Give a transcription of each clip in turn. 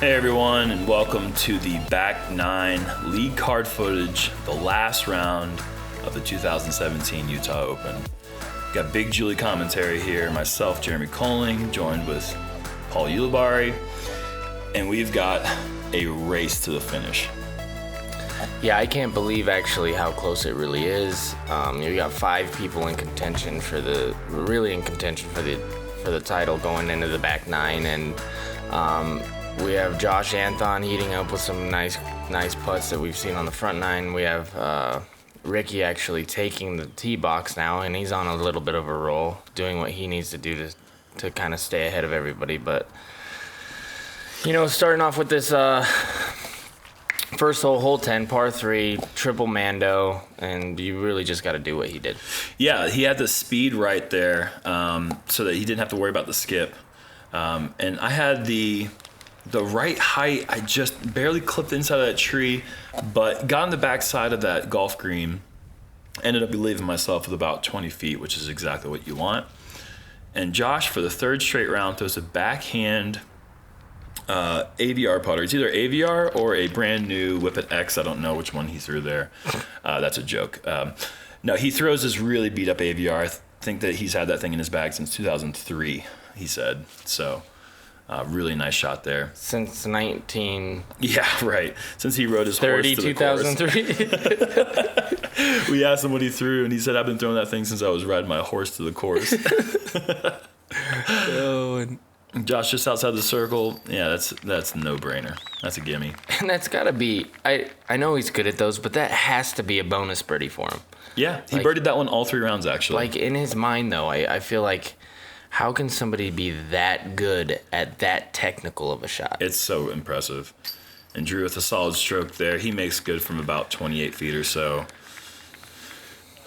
Hey everyone, and welcome to the Back 9 league card footage, the last round of the 2017 Utah Open. Got Big Julie commentary here, myself, Jeremy Koling, joined with Paul Ulibarri, and we've got a race to the finish. Yeah, I can't believe actually how close it really is. You got 5 people in contention for the title going into the back 9, and we have Josh Anthon heating up with some nice putts that we've seen on the front 9. We have Ricky actually taking the tee box now, and he's on a little bit of a roll, doing what he needs to do to kind of stay ahead of everybody. But starting off with this first hole 10, par 3, triple Mando, and you really just got to do what he did. Yeah, he had the speed right there, so that he didn't have to worry about the skip. And I had the right height. I just barely clipped inside of that tree, but got on the back side of that golf green. Ended up leaving myself with about 20 feet, which is exactly what you want. And Josh, for the third straight round, throws a backhand AVR putter. It's either AVR or a brand new Whippet X. I don't know which one he threw there. That's a joke. No, he throws his really beat up AVR. I think that he's had that thing in his bag since 2003, he said. So really nice shot there. Since 19... Yeah, right. Since he rode his horse to the 2003. We asked him what he threw, and he said, I've been throwing that thing since I was riding my horse to the course. And Josh just outside the circle. Yeah, that's a no-brainer. That's a gimme. And that's got to be... I know he's good at those, but that has to be a bonus birdie for him. Yeah, he birdied that one all 3 rounds, actually. Like, in his mind, though, I feel like... How can somebody be that good at that technical of a shot? It's so impressive. And Drew with a solid stroke there. He makes good from about 28 feet or so.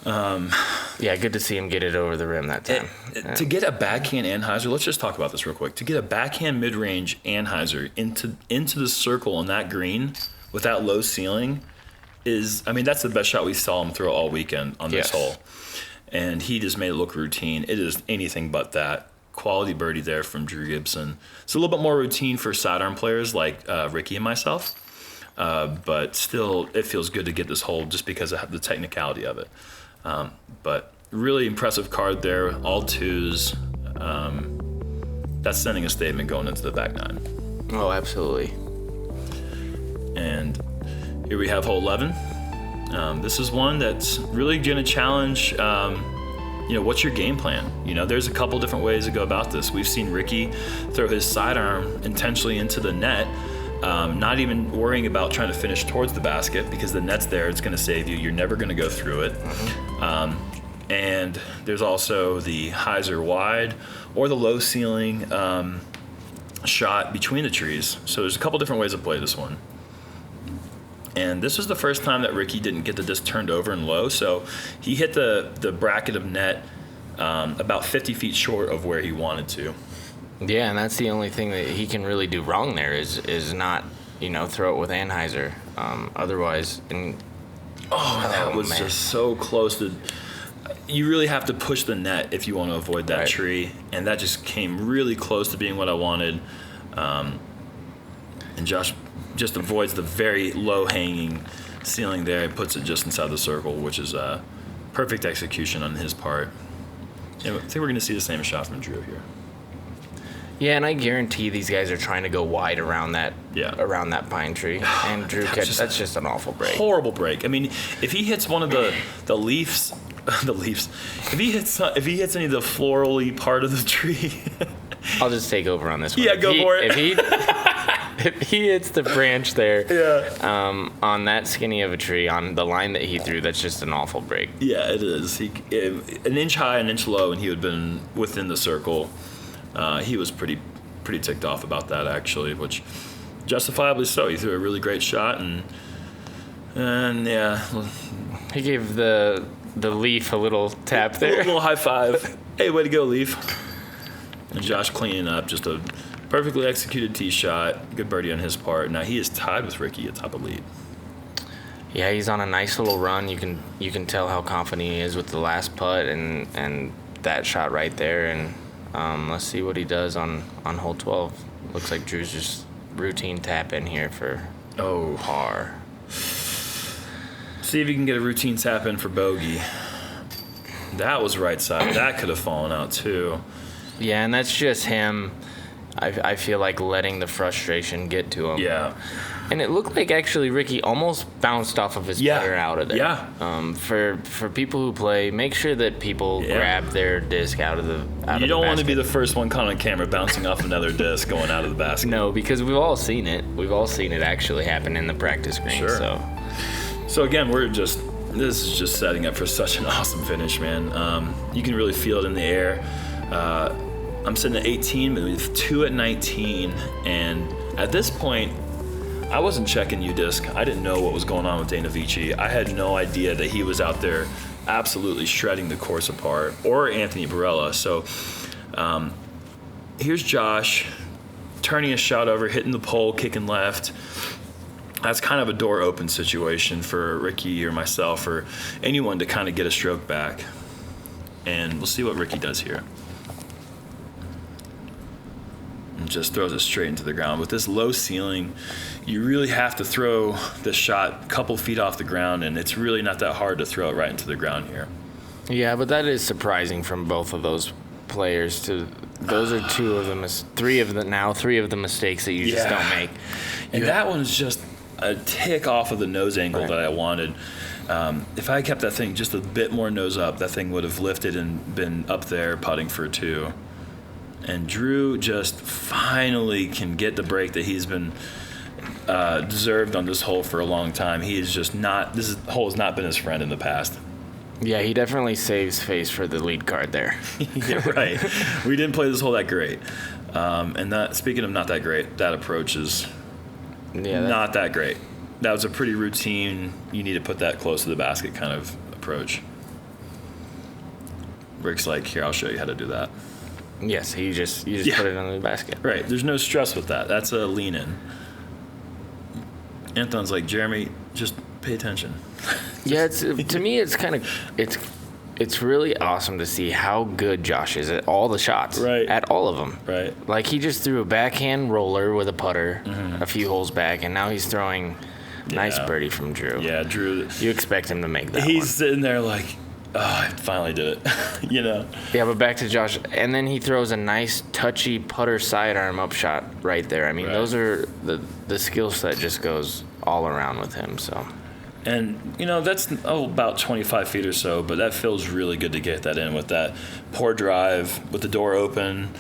Yeah, good to see him get it over the rim that time. To get a backhand Anheuser, let's just talk about this real quick. To get a backhand mid-range Anheuser into the circle on that green with that low ceiling that's the best shot we saw him throw all weekend on this hole. And he just made it look routine. It is anything but that. Quality birdie there from Drew Gibson. It's a little bit more routine for sidearm players like Ricky and myself. But still, it feels good to get this hole just because of the technicality of it. But really impressive card there. All 2s. That's sending a statement going into the back 9. Oh, absolutely. And here we have hole 11. This is one that's really going to challenge, what's your game plan? There's a couple different ways to go about this. We've seen Ricky throw his sidearm intentionally into the net, not even worrying about trying to finish towards the basket because the net's there. It's going to save you. You're never going to go through it. Mm-hmm. And there's also the hyzer wide or the low ceiling shot between the trees. So there's a couple different ways to play this one. And this was the first time that Ricky didn't get the disc turned over and low, so he hit the bracket of net about 50 feet short of where he wanted to. Yeah, and that's the only thing that he can really do wrong there is not, throw it with Anheuser. Otherwise, that was just so close to... You really have to push the net if you want to avoid that tree, and that just came really close to being what I wanted. And Josh just avoids the very low-hanging ceiling there and puts it just inside the circle, which is a perfect execution on his part. I think we're going to see the same shot from Drew here. Yeah, and I guarantee these guys are trying to go wide around that pine tree. And Drew that's just an awful break. Horrible break. I mean, if he hits one of the leaves, if he hits any of the florally part of the tree, I'll just take over on this one. Yeah, go for it. If he hits the branch there, on that skinny of a tree, on the line that he threw, that's just an awful break. Yeah, it is. An inch high, an inch low, and he would have been within the circle. He was pretty ticked off about that, actually, which justifiably so. He threw a really great shot, and yeah. He gave the Leaf a little tap there. A little high five. Hey, way to go, Leaf. And Josh cleaning up, just a perfectly executed tee shot. Good birdie on his part. Now he is tied with Ricky atop a lead. Yeah, he's on a nice little run. You can tell how confident he is with the last putt and that shot right there. And let's see what he does on hole 12. Looks like Drew's just routine tap in here for par. See if you can get a routine tap in for bogey. That was right side. That could have fallen out too. Yeah, and that's just him. I feel like letting the frustration get to him. Yeah. And it looked like actually Ricky almost bounced off of his putter out of there. Yeah. For people who play, make sure that people grab their disc out of the basket. You don't want to be the first one caught on camera bouncing off another disc going out of the basket. No, because we've all seen it. We've all seen it actually happen in the practice green. Sure. So again, this is just setting up for such an awesome finish, man. You can really feel it in the air. I'm sitting at 18, but with 2 at 19, and at this point, I wasn't checking U-Disc. I didn't know what was going on with Dana Vici. I had no idea that he was out there absolutely shredding the course apart, or Anthony Barella. So here's Josh turning a shot over, hitting the pole, kicking left. That's kind of a door open situation for Ricky or myself or anyone to kind of get a stroke back. And we'll see what Ricky does here. And just throws it straight into the ground. With this low ceiling, you really have to throw this shot a couple feet off the ground, and it's really not that hard to throw it right into the ground here. Yeah, but that is surprising from both of those players. Those are three of the mistakes that you just don't make. And that one's just a tick off of the nose angle that I wanted. If I kept that thing just a bit more nose up, that thing would have lifted and been up there putting for a 2. And Drew just finally can get the break that he's been deserved on this hole for a long time. He is just not. This hole has not been his friend in the past. Yeah, he definitely saves face for the lead card there. Yeah, right. We didn't play this hole that great. And that, speaking of not that great, that approach is not that great. That was a pretty routine, you need to put that close to the basket kind of approach. Rick's like, here, I'll show you how to do that. Yes, you just put it under the basket. Right, there's no stress with that. That's a lean in. Anthon's like, Jeremy, just pay attention. Yeah, to me, it's really awesome to see how good Josh is at all the shots. Right. At all of them. Right. Like, he just threw a backhand roller with a putter a few holes back, and now he's throwing nice birdie from Drew. Yeah, Drew. You expect him to make that He's one. sitting there like, oh, I finally did it, you know? Yeah, but back to Josh. And then he throws a nice, touchy putter sidearm up shot right there. I mean, those are the skill set just goes all around with him, so. And, you know, that's about 25 feet or so, but that feels really good to get that in with that poor drive, with the door open,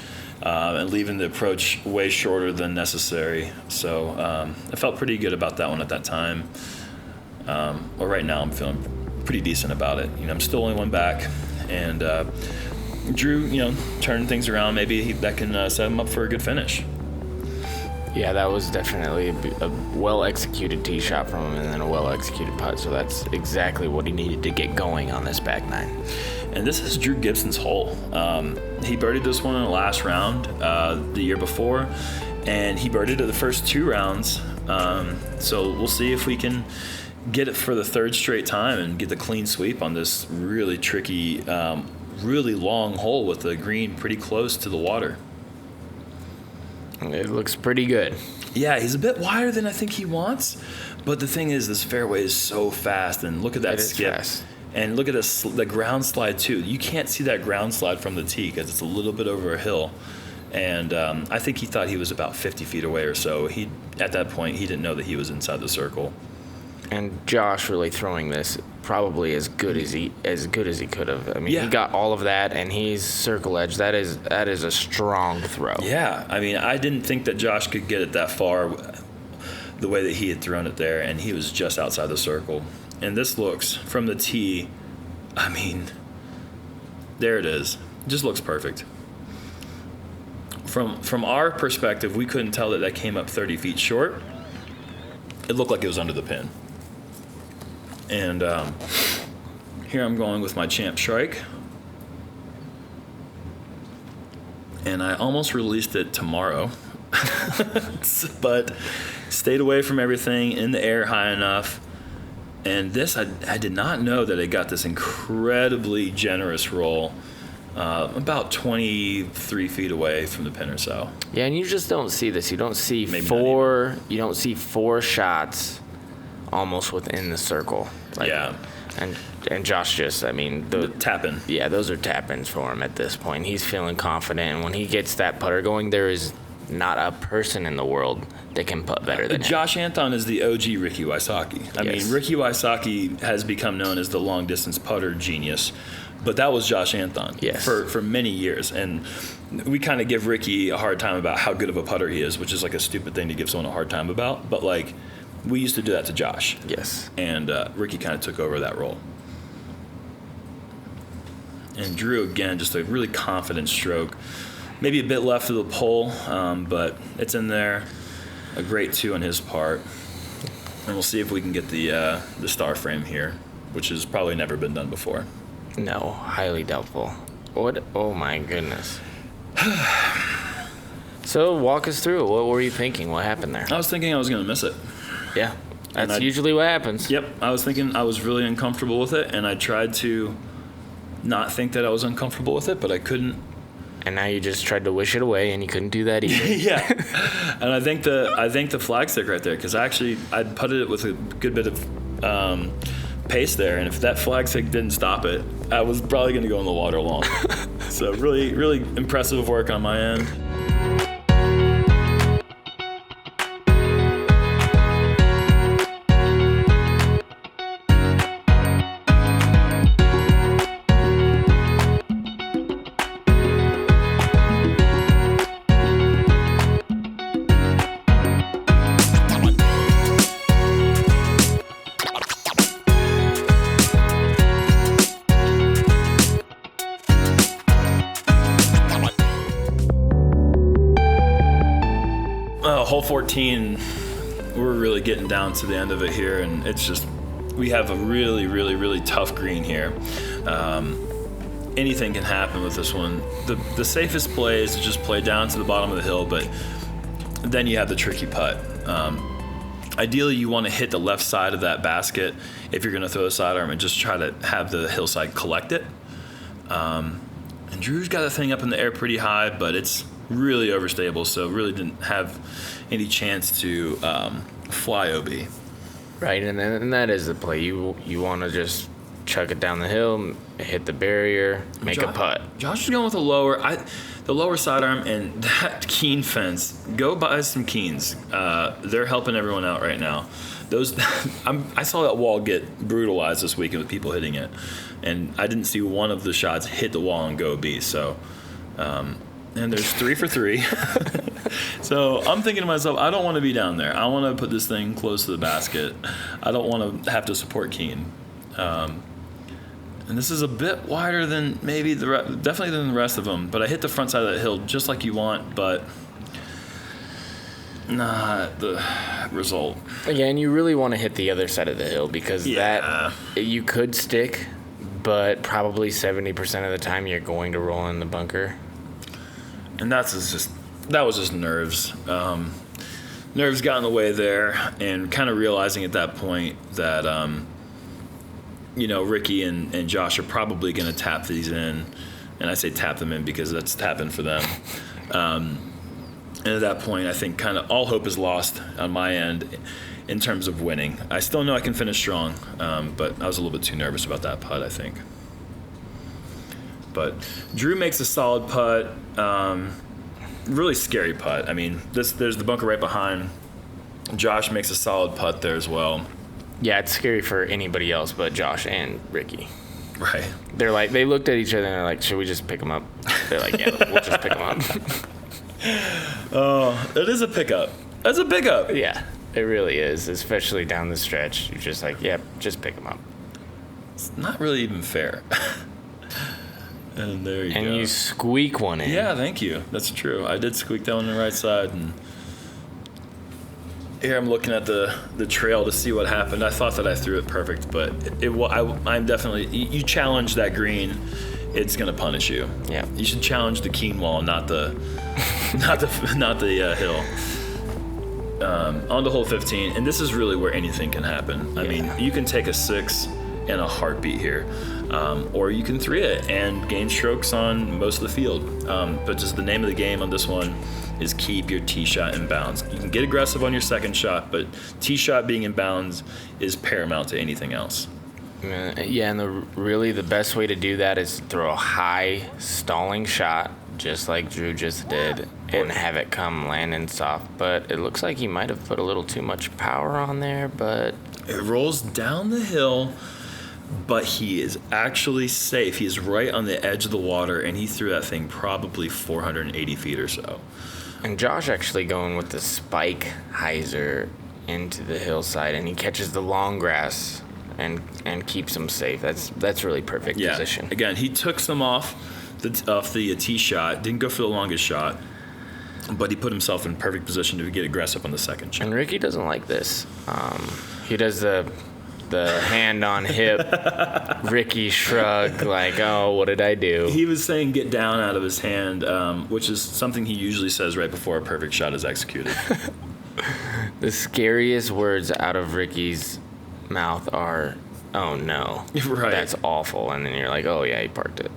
and leaving the approach way shorter than necessary. So I felt pretty good about that one at that time. Well, right now I'm feeling pretty decent about it. You know, I'm still only one back, and Drew, you know, turned things around. Maybe that can set him up for a good finish. Yeah, that was definitely a well-executed tee shot from him and then a well-executed putt, so that's exactly what he needed to get going on this back 9. And this is Drew Gibson's hole. He birdied this one in the last round the year before, and he birdied it the first 2 rounds. So we'll see if we can get it for the 3rd straight time and get the clean sweep on this really tricky, really long hole with the green pretty close to the water. It looks pretty good. Yeah, he's a bit wider than I think he wants, but the thing is, this fairway is so fast, and look at that skip. Fast. And look at the ground slide too. You can't see that ground slide from the tee because it's a little bit over a hill. And I think he thought he was about 50 feet away or so. At that point, he didn't know that he was inside the circle. And Josh really throwing this probably as good as he could have. I mean, Yeah. he got all of that, and he's circle edge. That is a strong throw. Yeah, I mean, I didn't think that Josh could get it that far the way that he had thrown it there, and he was just outside the circle. And this looks, from the tee, I mean, there it is. It just looks perfect. From our perspective, we couldn't tell that came up 30 feet short. It looked like it was under the pin. And here I'm going with my champ strike. And I almost released it tomorrow, but stayed away from everything, in the air high enough. And this, I did not know that it got this incredibly generous roll. about 23 feet away from the pin or so. Yeah, and you just don't see this. You don't see Maybe You don't see 4 shots almost within the circle. And Josh just, I mean, the tap-in. Yeah, those are tap-ins for him at this point. He's feeling confident, and when he gets that putter going, there is not a person in the world that can putt better than him. Josh Anthon is the OG Ricky Wysocki. I mean, Ricky Wysocki has become known as the long-distance putter genius, but that was Josh Anthon for many years. And we kind of give Ricky a hard time about how good of a putter he is, which is like a stupid thing to give someone a hard time about. But, like, we used to do that to Josh. Yes. And Ricky kind of took over that role. And Drew, again, just a really confident stroke. Maybe a bit left of the pole, but it's in there. A great 2 on his part. And we'll see if we can get the star frame here, which has probably never been done before. No, highly doubtful. What? Oh, my goodness. So, walk us through it. What were you thinking? What happened there? I was thinking I was going to miss it. Yeah, that's usually what happens. Yep, I was thinking I was really uncomfortable with it, and I tried to not think that I was uncomfortable with it, but I couldn't. And now you just tried to wish it away, and you couldn't do that either. Yeah, and I think the flag stick right there, because I putted it with a good bit of pace there, and if that flag stick didn't stop it, I was probably going to go in the water long. So really, really impressive work on my end. Hole 14, we're really getting down to the end of it here, and it's just, we have a really, really, really tough green here. Anything can happen with this one. The safest play is to just play down to the bottom of the hill, but then you have the tricky putt. Ideally, you want to hit the left side of that basket if you're going to throw the sidearm and just try to have the hillside collect it. And Drew's got the thing up in the air pretty high, but it's really overstable, so really didn't have any chance to fly OB. Right, and that is the play. You want to just chuck it down the hill, hit the barrier, make a putt. Josh is going with the lower sidearm, and that keen fence. Go buy some keens. They're helping everyone out right now. I saw that wall get brutalized this weekend with people hitting it, and I didn't see one of the shots hit the wall and go B. So. And there's 3 for 3. So I'm thinking to myself, I don't want to be down there. I want to put this thing close to the basket. I don't want to have to support Keen. And this is a bit wider than maybe definitely than the rest of them. But I hit the front side of that hill just like you want, but not the result. Yeah, and you really want to hit the other side of the hill because that you could stick, but probably 70% of the time you're going to roll in the bunker. And that was just nerves. Nerves got in the way there, and kind of realizing at that point that, Ricky and Josh are probably going to tap these in. And I say tap them in because that's tapping for them. And at that point, I think kind of all hope is lost on my end in terms of winning. I still know I can finish strong, but I was a little bit too nervous about that putt, I think. But Drew makes a solid putt. Really scary putt. I mean, there's the bunker right behind. Josh makes a solid putt there as well. Yeah, it's scary for anybody else but Josh and Ricky. Right. They looked at each other and they're like, should we just pick them up? They're like, yeah, we'll just pick them up. Oh, it is a pickup. That's a pickup. Yeah, it really is, especially down the stretch. You're just like, yep, just pick them up. It's not really even fair. And there you go. And you squeak one in. Yeah, thank you. That's true. I did squeak that one on the right side. And here I'm looking at the trail to see what happened. I thought that I threw it perfect, but I'm definitely. You challenge that green, it's gonna punish you. Yeah. You should challenge the keen wall, not the hill. On to hole 15, and this is really where anything can happen. I mean, you can take a 6 in a heartbeat here. or you can 3 it and gain strokes on most of the field. But just the name of the game on this one is keep your tee shot in bounds. You can get aggressive on your second shot, but tee shot being in bounds is paramount to anything else. Yeah, and really the best way to do that is throw a high stalling shot, just like Drew just did, and have it come landing soft. But it looks like he might have put a little too much power on there, but... It rolls down the hill, but he is actually safe. He is right on the edge of the water, and he threw that thing probably 480 feet or so. And Josh actually going with the spike hyzer into the hillside, and he catches the long grass and keeps him safe. That's really perfect position. Again, he took some off the tee shot, didn't go for the longest shot, but he put himself in perfect position to get aggressive on the second shot. And Ricky doesn't like this. He does the hand on hip Ricky shrug, like, oh, what did I do? He was saying get down out of his hand, which is something he usually says right before a perfect shot is executed. The scariest words out of Ricky's mouth are, oh no, right, that's awful. And then you're like, oh yeah, he parked it.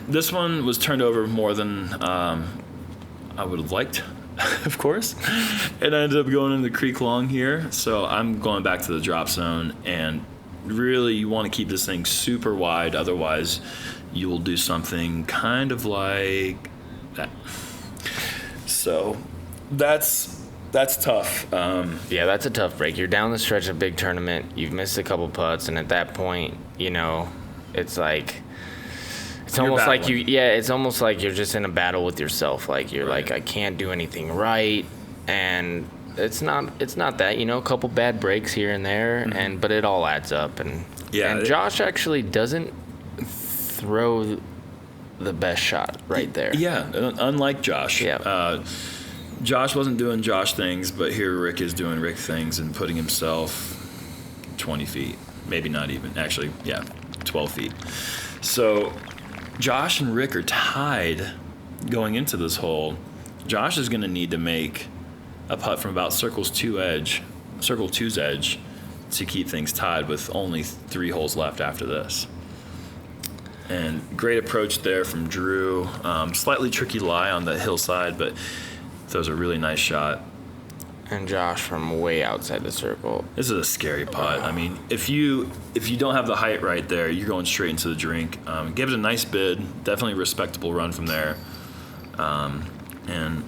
This one was turned over more than I would have liked, of course. And I ended up going in the creek long here, so I'm going back to the drop zone. And really, you want to keep this thing super wide, otherwise you will do something kind of like that. So that's tough. Yeah, that's a tough break. You're down the stretch of big tournament. You've missed a couple putts, and at that point, it's like it's almost like it's almost like you're just in a battle with yourself. Like you're like, I can't do anything right, and it's not that. A couple bad breaks here and there, but it all adds up. And Josh actually doesn't throw the best shot right there. Yeah, unlike Josh. Yeah. Josh wasn't doing Josh things, but here Rick is doing Rick things and putting himself 20 feet. Maybe not even. Actually, 12 feet. So Josh and Rick are tied going into this hole. Josh is going to need to make a putt from about circle 2's edge to keep things tied with only 3 holes left after this. And great approach there from Drew. Slightly tricky lie on the hillside, but throws a really nice shot. And Josh from way outside the circle. This is a scary putt. I mean, if you don't have the height right there, you're going straight into the drink. Gave it a nice bid. Definitely a respectable run from there. And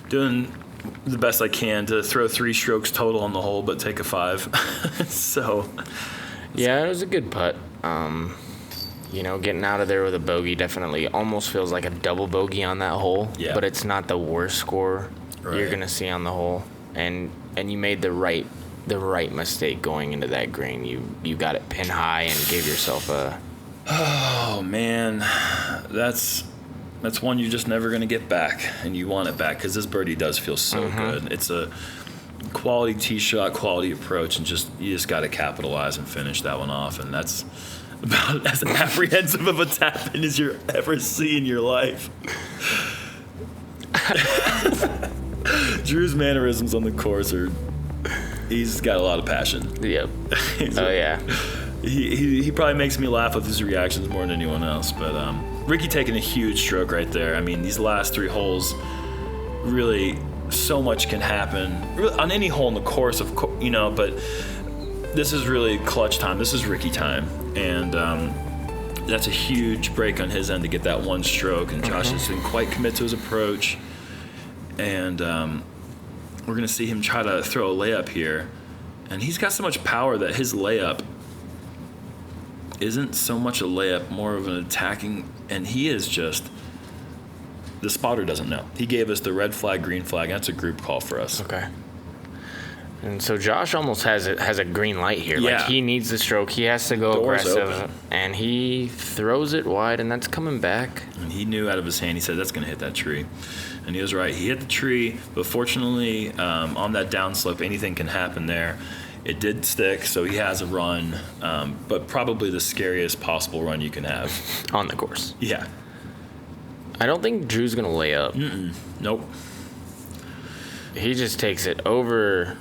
doing the best I can to throw 3 strokes total on the hole, but take a 5. So. Yeah, it was a good putt. Getting out of there with a bogey definitely almost feels like a double bogey on that hole. Yeah. But it's not the worst score you're going to see on the hole. And you made the right mistake going into that green. You got it pin high and gave yourself a... Oh, man. That's one you're just never going to get back. And you want it back because this birdie does feel so good. It's a quality tee shot, quality approach, and you just got to capitalize and finish that one off. And that's about as apprehensive of a tap in as you'll ever see in your life. Drew's mannerisms on the course he's got a lot of passion. Yep. Oh yeah. He probably makes me laugh with his reactions more than anyone else. But Ricky taking a huge stroke right there. I mean, these last 3 holes, really, so much can happen on any hole in the course, but this is really clutch time. This is Ricky time. And that's a huge break on his end to get that 1 stroke. And Josh didn't quite commit to his approach. And we're going to see him try to throw a layup here. And he's got so much power that his layup isn't so much a layup, more of an attacking. And he is just... The spotter doesn't know. He gave us the red flag, green flag. That's a group call for us. Okay. And so Josh almost has a green light here. Yeah. Like he needs the stroke. He has to go Door's aggressive. open. And he throws it wide, and that's coming back. And he knew out of his hand, he said, that's going to hit that tree. And he was right. He hit the tree, but fortunately, on that downslope, anything can happen there. It did stick, so he has a run, but probably the scariest possible run you can have. On the course. Yeah. I don't think Drew's going to lay up. Nope. He just takes it over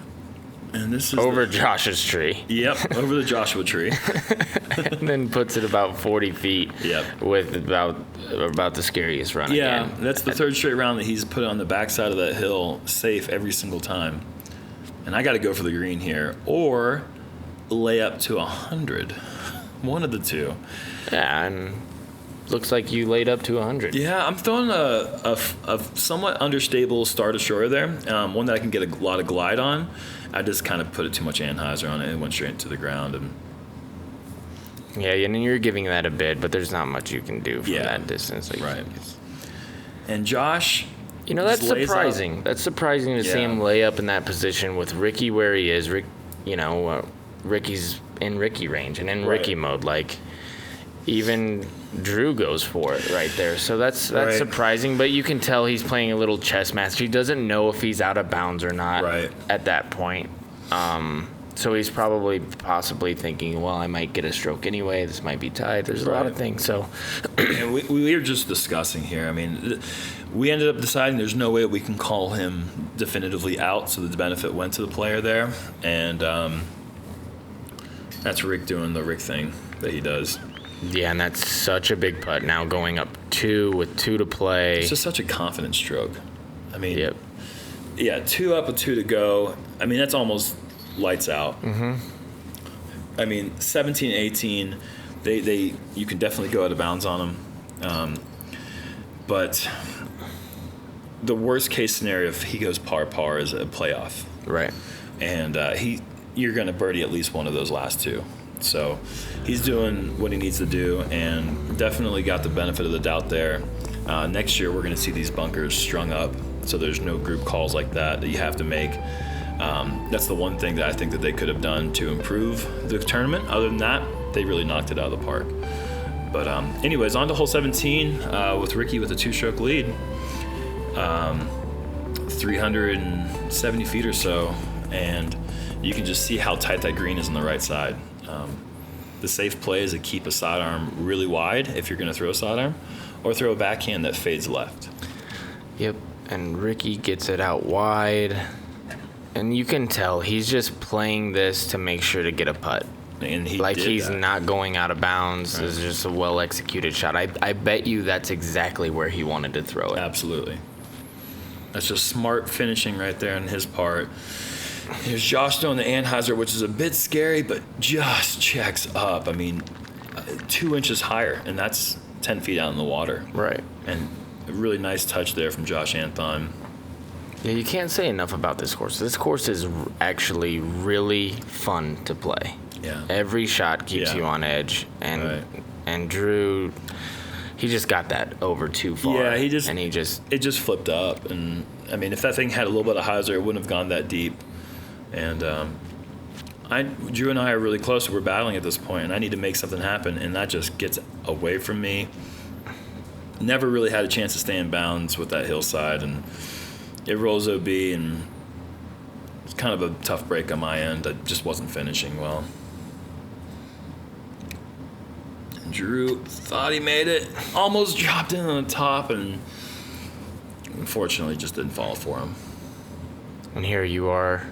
And this is over Josh's tree. Yep, over the Joshua tree. And then puts it about 40 feet. Yep. With about the scariest run again. Yeah, that's the third straight round that he's put on the backside of that hill safe every single time. And I got to go for the green here or lay up to 100. One of the two. Yeah, and looks like you laid up to 100. Yeah, I'm throwing a somewhat understable Star Destroyer there, one that I can get a lot of glide on. I just kind of put it too much anhyzer on it and went straight into the ground. And yeah, and you're giving that a bid, but there's not much you can do from that distance. Like, right. And Josh, that's surprising. That's surprising to see him lay up in that position with Ricky where he is. Ricky's in Ricky range and in Ricky mode. Like, even Drew goes for it right there. So that's surprising, but you can tell he's playing a little chess match. He doesn't know if he's out of bounds or not at that point. So he's possibly thinking, well, I might get a stroke anyway. This might be tied. There's a lot of things. So and we were just discussing here. I mean, we ended up deciding there's no way we can call him definitively out, so the benefit went to the player there. And that's Rick doing the Rick thing that he does. Yeah, and that's such a big putt. Now going up 2 with 2 to play. It's just such a confident stroke. I mean, 2 up with 2 to go. I mean, that's almost lights out. Mm-hmm. I mean, 17, 18, you can definitely go out of bounds on them. But the worst case scenario, if he goes par is a playoff. Right. And you're going to birdie at least one of those last 2. So he's doing what he needs to do and definitely got the benefit of the doubt there. Next year, we're going to see these bunkers strung up, so there's no group calls like that you have to make. That's the one thing that I think that they could have done to improve the tournament. Other than that, they really knocked it out of the park. But anyways, on to hole 17 with Ricky with a 2-stroke lead. 370 feet or so, and you can just see how tight that green is on the right side. The safe play is to keep a sidearm really wide if you're going to throw a sidearm, or throw a backhand that fades left. Yep, and Ricky gets it out wide, and you can tell he's just playing this to make sure to get a putt. And he's not going out of bounds. It's just a well-executed shot. I bet you that's exactly where he wanted to throw it. Absolutely. That's just smart finishing right there on his part. Here's Josh throwing the anhyzer, which is a bit scary, but just checks up. I mean, 2 inches higher, and that's 10 feet out in the water. Right. And a really nice touch there from Josh Anthon. Yeah, you can't say enough about this course. This course is actually really fun to play. Yeah. Every shot keeps you on edge, and Drew, he just got that over too far. Yeah, it just flipped up, and I mean, if that thing had a little bit of hyzer, it wouldn't have gone that deep. And Drew and I are really close. We're battling at this point, and I need to make something happen, and that just gets away from me. Never really had a chance to stay in bounds with that hillside, and it rolls OB, and it's kind of a tough break on my end. I just wasn't finishing well. And Drew thought he made it, almost dropped in on the top, and unfortunately just didn't fall for him. And here you are.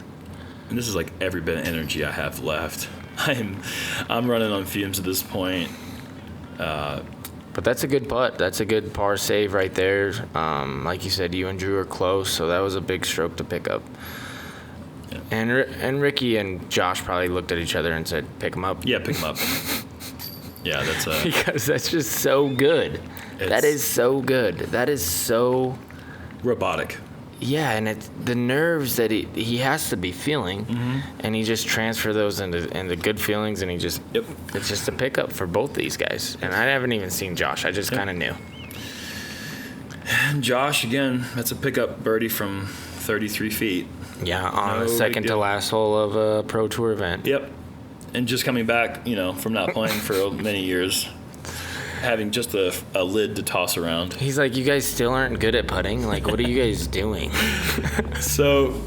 And this is like every bit of energy I have left. I'm running on fumes at this point. But that's a good putt. That's a good par save right there. Like you said, you and Drew are close, so that was a big stroke to pick up. Yeah. And Ricky and Josh probably looked at each other and said, "Pick him up." Yeah, pick him up. Yeah, that's because that's just so good. That is so good. That is so robotic. Yeah, and it's the nerves that he has to be feeling, and he just transfer those into good feelings, and it's just a pickup for both these guys. And I haven't even seen Josh. I just kind of knew. And Josh, again, that's a pickup birdie from 33 feet. Yeah, on the second to last hole of a Pro Tour event. Yep. And just coming back, from not playing for many years. Having just a lid to toss around. He's like, you guys still aren't good at putting? Like, what are you guys doing? So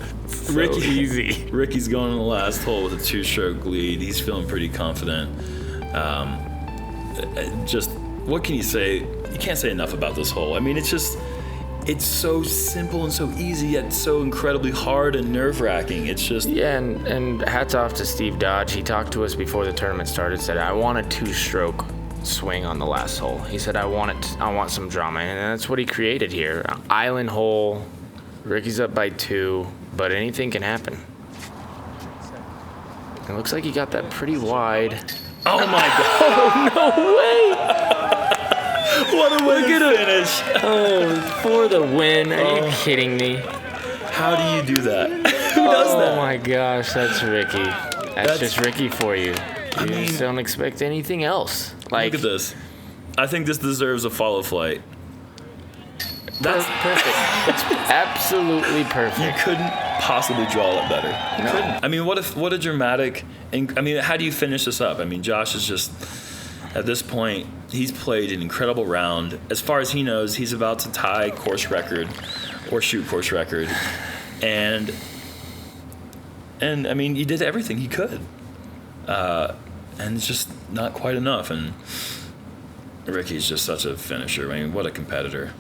Ricky's going on the last hole with a 2-stroke lead. He's feeling pretty confident. Just, what can you say? You can't say enough about this hole. I mean, it's just, it's so simple and so easy, yet so incredibly hard and nerve-wracking. It's just... Yeah, and hats off to Steve Dodge. He talked to us before the tournament started, said, I want a 2-stroke swing on the last hole. He said, I want some drama, and that's what he created here. Island hole, Ricky's up by 2, but anything can happen. It looks like he got that pretty wide. Oh my God! No way! What a way to finish! Oh, for the win. Are you kidding me? How do you do that? Who does that? Oh my gosh, that's Ricky. That's just Ricky for you. You just don't expect anything else. Look at this. I think this deserves a FollowFlight. That's perfect. It's absolutely perfect. You couldn't possibly draw it better. You couldn't. I mean, what a dramatic... I mean, how do you finish this up? I mean, Josh is just... At this point, he's played an incredible round. As far as he knows, he's about to tie course record or shoot course record. And I mean, he did everything he could. And it's just not quite enough. And Ricky's just such a finisher. I mean, what a competitor.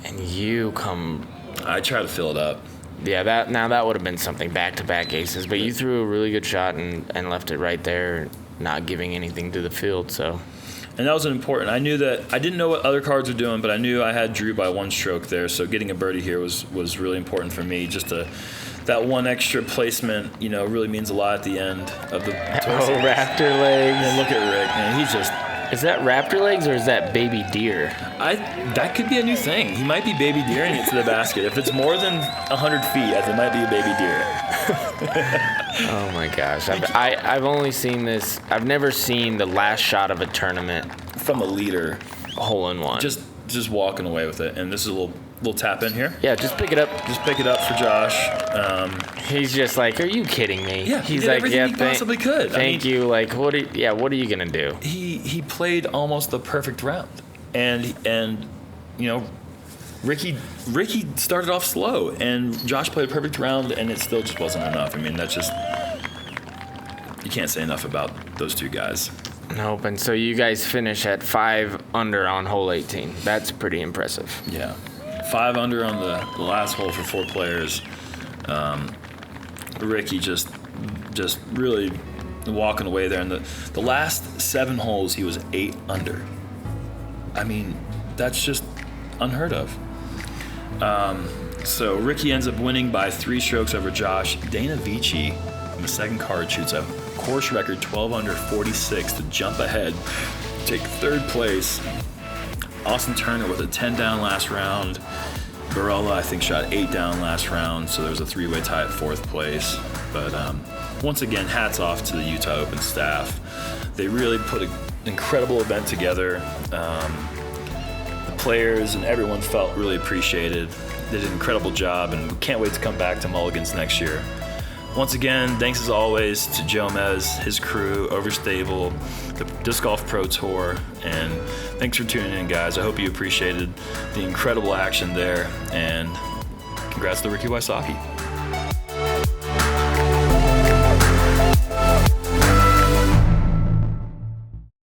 And you come... I try to fill it up. Yeah, that would have been something, back-to-back aces. But you threw a really good shot and left it right there, not giving anything to the field, so... And that was important. I knew that... I didn't know what other cards were doing, but I knew I had Drew by 1 stroke there, so getting a birdie here was really important for me. Just that one extra placement, really means a lot at the end of the... Oh, raptor legs. And look at Rick, man. He's just... Is that raptor legs or is that baby deer? That could be a new thing. He might be baby deering it to the basket. If it's more than 100 feet, it might be a baby deer. Oh my gosh. I've only seen this. I've never seen the last shot of a tournament from a leader. Hole in one. Just walking away with it. And this is a little tap in here. Yeah, just pick it up. Just pick it up for Josh. He's just like, are you kidding me? Yeah, he's he did like, everything he possibly could. Thank you. Like, what are you gonna do? He played almost the perfect round, and Ricky started off slow, and Josh played a perfect round, and it still just wasn't enough. I mean, that's just, you can't say enough about those two guys. Nope. And so you guys finish at 5 under on hole 18. That's pretty impressive. Yeah, 5 under on the last hole for 4 players. Ricky just really walking away there. And the last 7 holes, he was 8 under. I mean, that's just unheard of. So Ricky ends up winning by 3 strokes over Josh. Dana Vici in the second card shoots a course record 12 under 46 to jump ahead, take 3rd place. Austin Turner with a 10 down last round. Barella, I think, shot 8 down last round, so there was a 3-way tie at 4th place. But once again, hats off to the Utah Open staff. They really put an incredible event together. The players and everyone felt really appreciated. They did an incredible job, and we can't wait to come back to Mulligan's next year. Once again, thanks as always to Jomez, his crew, Overstable, the Disc Golf Pro Tour, and thanks for tuning in, guys. I hope you appreciated the incredible action there, and congrats to Ricky Wysocki.